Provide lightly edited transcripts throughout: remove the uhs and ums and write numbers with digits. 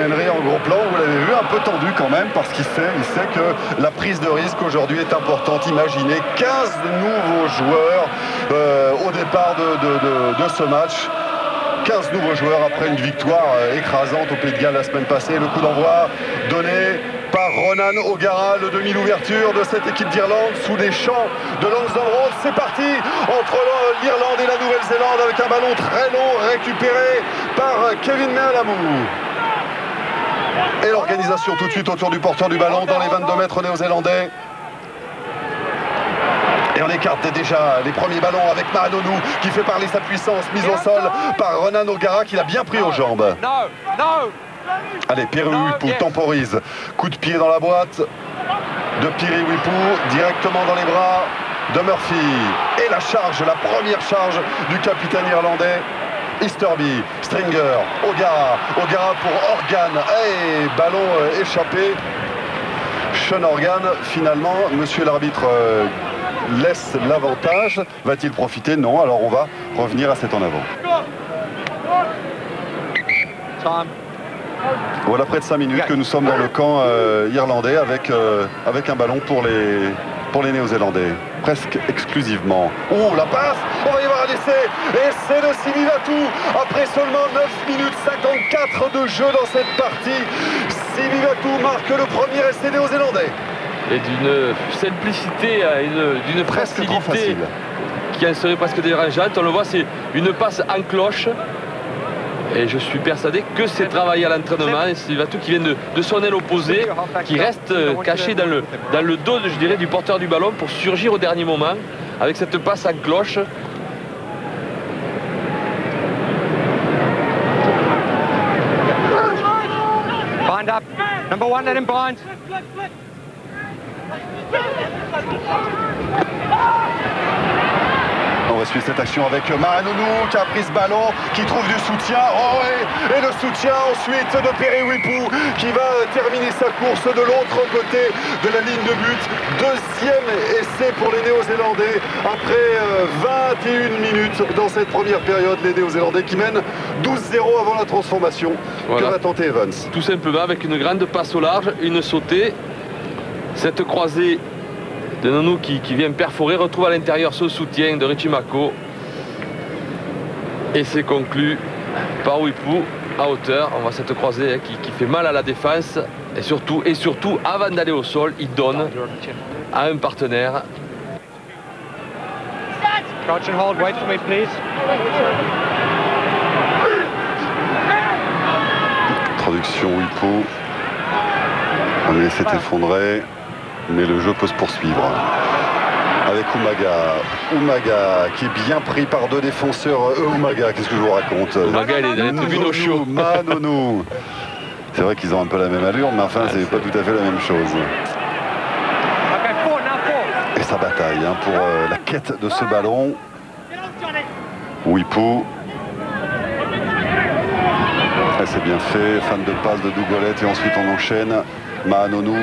Menry en gros plan, vous l'avez vu, un peu tendu quand même, parce qu'il sait que la prise de risque aujourd'hui est importante. Imaginez 15 nouveaux joueurs au départ de ce match. 15 nouveaux joueurs après une victoire écrasante au Pays de Galles la semaine passée. Le coup d'envoi donné par Ronan O'Gara, le demi d'ouverture de cette équipe d'Irlande sous les champs de Lansdowne Road. C'est parti entre l'Irlande et la Nouvelle-Zélande avec un ballon très long récupéré par Kevin Mealamu. Et l'organisation tout de suite autour du porteur du ballon dans les 22 mètres néo-zélandais. Et on écarte déjà les premiers ballons avec Mahanonou qui fait parler sa puissance, mise au sol par Ronan O'Gara qui l'a bien pris aux jambes. Allez, Piriwipu temporise. Coup de pied dans la boîte de Piriwipu, directement dans les bras de Murphy. Et la charge, la première charge du capitaine irlandais. Easterby, Stringer, O'Gara pour Organ. Et ballon échappé. Sean Organ, finalement, monsieur l'arbitre laisse l'avantage. Va-t-il profiter? Non, alors on va revenir à cet en avant. Voilà près de 5 minutes que nous sommes dans le camp irlandais avec un ballon pour les Néo-Zélandais. Presque exclusivement. Oh, la passe! On va y avoir un essai! Essai de Sivivatu après seulement 9 minutes 54 de jeu dans cette partie. Sivivatu marque le premier essai néo-zélandais. Et d'une simplicité, d'une facilité qui en serait presque dérangeante. On le voit, c'est une passe en cloche. Et je suis persuadé que c'est travaillé à l'entraînement. Et Sivivatu qui vient de son aile opposée, qui reste caché dans le dos, je dirais, du porteur du ballon pour surgir au dernier moment avec cette passe en cloche. Bind up. Number 1, let him bind. On va suivre cette action avec Mahanonou qui a pris ce ballon, qui trouve du soutien. Oh ouais. Et le soutien ensuite de Piriwipu qui va terminer sa course de l'autre côté de la ligne de but. Deuxième essai pour les Néo-Zélandais après 21 minutes dans cette première période. Les Néo-Zélandais qui mènent 12-0 avant la transformation. Voilà. Que va tenter Evans? Tout simplement avec une grande passe au large, une sautée. Cette croisée de Nanou qui vient perforer, retrouve à l'intérieur ce soutien de Richie Mako. Et c'est conclu par Wipu à hauteur. On voit cette croisée qui fait mal à la défense. Et surtout, avant d'aller au sol, il donne à un partenaire. Crouch and hold, wait for me please. Traduction Wipu. On s'est effondré. Mais le jeu peut se poursuivre avec Umaga qui est bien pris par deux défenseurs. Umaga, qu'est-ce que je vous raconte? Umaga, il est dans les tribunes au chaud. Mahanonou. C'est vrai qu'ils ont un peu la même allure, mais enfin, c'est pas tout à fait la même chose. Et sa bataille pour la quête de ce ballon. Wipu. C'est bien fait. Fan de passe de Dougolet et ensuite on enchaîne. Mahanonou.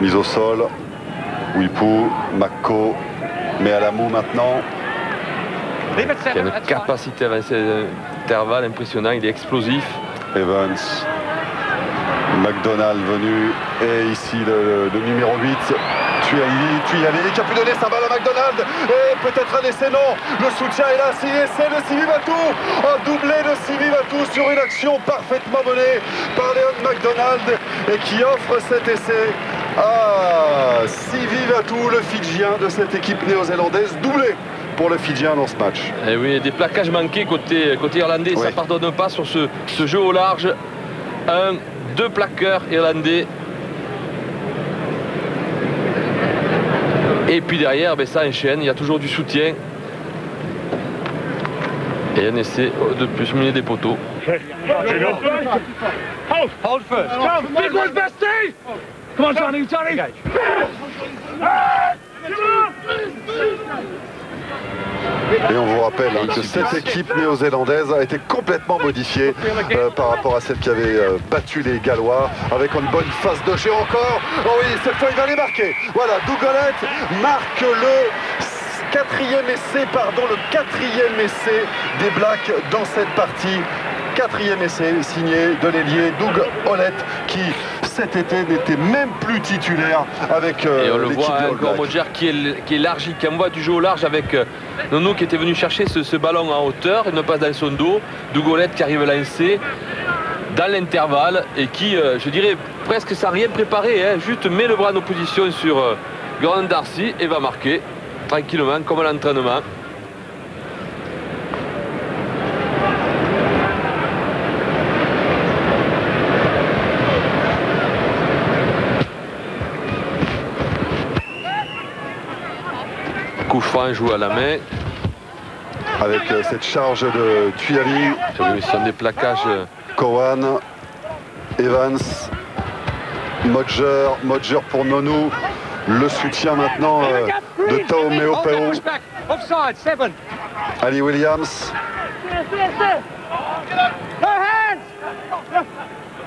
Mise au sol, Wipu, Mako, Mealamu maintenant. Il a une capacité à avancer intervalle impressionnant, il est explosif. Evans, McDonald venu, et ici le numéro 8, Tuyali qui a pu donner sa balle à McDonald, et peut-être un essai, non, le soutien est là, essai de Sivivatu, un doublé de Sivivatu sur une action parfaitement menée par Leon McDonald, et qui offre cet essai à Sivivatu, le Fidjien de cette équipe néo-zélandaise, doublé pour le Fidjien dans ce match. Et oui, des plaquages manqués côté irlandais, oui. Ça ne pardonne pas sur ce jeu au large. 2 plaqueurs irlandais. Et puis derrière, ça enchaîne, il y a toujours du soutien. Et un essai de plus mener des poteaux. Hold first. Big one, Bestie! Come on, Johnny. Et on vous rappelle que cette équipe néo-zélandaise a été complètement modifiée par rapport à celle qui avait battu les Gallois, avec une bonne phase de jeu encore. Oh oui, cette fois il va les marquer. Voilà, Dougolet marque le quatrième essai des Blacks dans cette partie. 4e essai signé de l'ailier Doug Hollett qui cet été n'était même plus titulaire avec et on le l'équipe voit de All encore Blacks. Modjer qui est large, qui envoie du jeu au large avec Nono qui était venu chercher ce ballon en hauteur, il ne passe dans son dos. Doug Hollett qui arrive à lancer dans l'intervalle et qui, je dirais, presque sans rien préparer, hein, juste met le bras en opposition sur Gordon Darcy et va marquer tranquillement comme à l'entraînement. Coup franc joué à la main. Avec cette charge de Tuyali, Sur des plaquages. Cowan, Evans, Modjer pour Nonou. Le soutien maintenant de Taomeo Hold the Pao. pushback. Offside, 7. Ali Williams. No hands.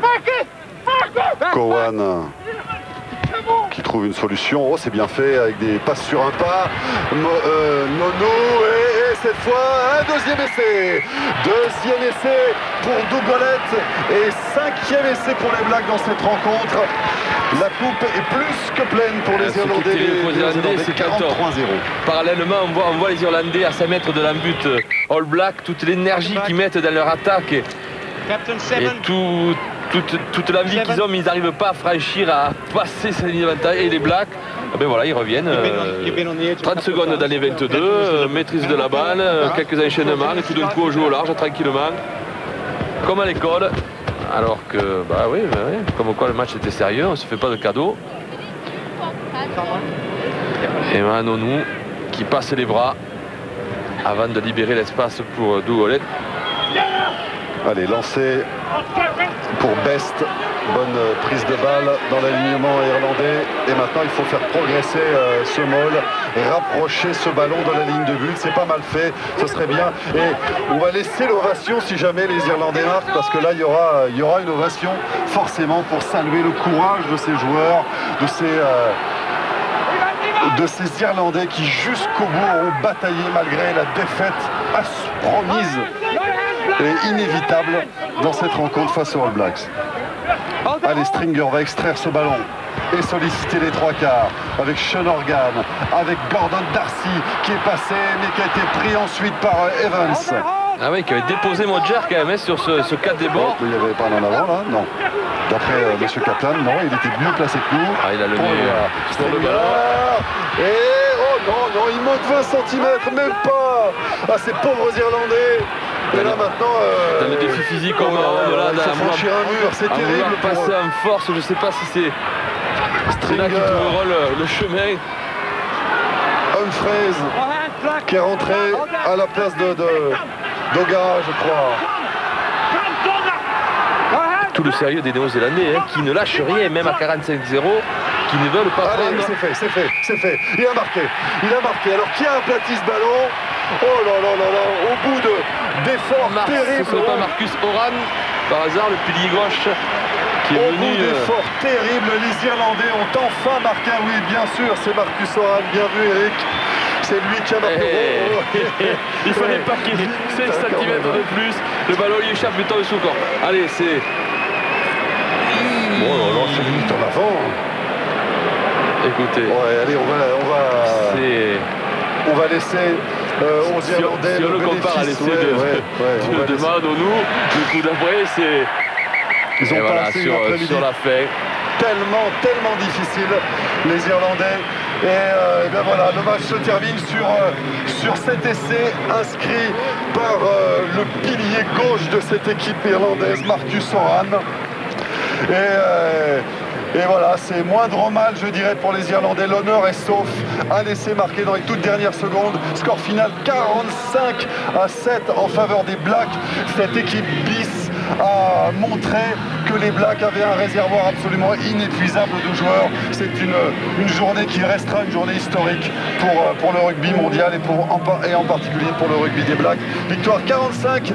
Back. Cowan qui trouve une solution. Oh, c'est bien fait avec des passes sur un pas. Nono et cette fois un deuxième essai. Deuxième essai pour Doug Hollett et 5e essai pour les Blacks dans cette rencontre. La coupe est plus que pleine pour les Ce qui Irlandais. était les Irlandais, c'est 43-0. Parallèlement, on voit les Irlandais à 5 mètres de l'embut All Black, toute l'énergie qu'ils mettent dans leur attaque et Captain 7. toute l'envie qu'ils ont, mais ils n'arrivent pas à franchir, à passer cette ligne d'avantage. Et les Blacks, ben voilà, ils reviennent. 30 secondes dans les 22, maîtrise de la balle, quelques enchaînements, et tout d'un coup on joue au large tranquillement, comme à l'école. Alors que, bah oui, comme quoi le match était sérieux, on ne se fait pas de cadeaux. Et Nonou qui passe les bras avant de libérer l'espace pour Doug Hollett. Allez, lancé pour Best. Bonne prise de balle dans l'alignement irlandais. Et maintenant, il faut faire progresser ce Maul, rapprocher ce ballon de la ligne de but. C'est pas mal fait, ce serait bien. Et on va laisser l'ovation si jamais les Irlandais marquent, parce que là, il y aura une ovation forcément pour saluer le courage de ces joueurs, de ces Irlandais qui jusqu'au bout ont bataillé malgré la défaite promise et inévitable dans cette rencontre face aux All Blacks. Allez, Stringer va extraire ce ballon et solliciter les trois quarts avec Sean Organ, avec Gordon Darcy qui est passé mais qui a été pris ensuite par Evans. Ah oui, qui avait déposé Modjer quand même sur ce cadre des bords. Il n'y avait pas en avant là, non. D'après M. Kaplan, non, il était mieux placé que nous. Ah, il a le nez sur le ballon. Et oh non, il manque 20 cm, même pas. Ah, ces pauvres Irlandais. Et là maintenant, dans le défi physique, on va il faut franchir un mur, c'est terrible. Passer en force, je ne sais pas si c'est là qui trouvera le chemin. Humphreys qui est rentré à la place d'Ogara, je crois. Tout le sérieux des Néo-Zélandais qui ne lâchent rien, même à 45-0, qui ne veulent pas Allez, prendre. c'est fait. Il a marqué. Alors qui a aplati ce ballon? Oh là, au bout d'efforts terribles. Ce n'est pas Marcus Horan, par hasard, le pilier gauche, qui est Au venu. bout d'efforts terribles, les Irlandais ont enfin marqué. Oui, bien sûr, c'est Marcus Horan. Bien vu, Eric. C'est lui qui a marqué. Il fallait pas qu'il y ait 5 cm de plus. Le ballon lui échappe, mais tant sous corps. Allez, c'est. Bon, alors c'est limite en avant. Écoutez. Ouais, allez, on va laisser aux Irlandais si on le compare à l'essai de Nonou, le coup d'après, c'est. Ils ont passé sur la fin. Tellement difficile, les Irlandais. Et bien voilà, le match se termine sur cet essai inscrit par le pilier gauche de cette équipe irlandaise, Marcus Horan. Et voilà, c'est moindre mal, je dirais, pour les Irlandais. L'honneur est sauf. Un essai marqué dans les toutes dernières secondes. Score final 45-7 en faveur des Blacks. Cette équipe bis a montré que les Blacks avaient un réservoir absolument inépuisable de joueurs. C'est une journée qui restera une journée historique pour le rugby mondial et en particulier pour le rugby des Blacks. Victoire 45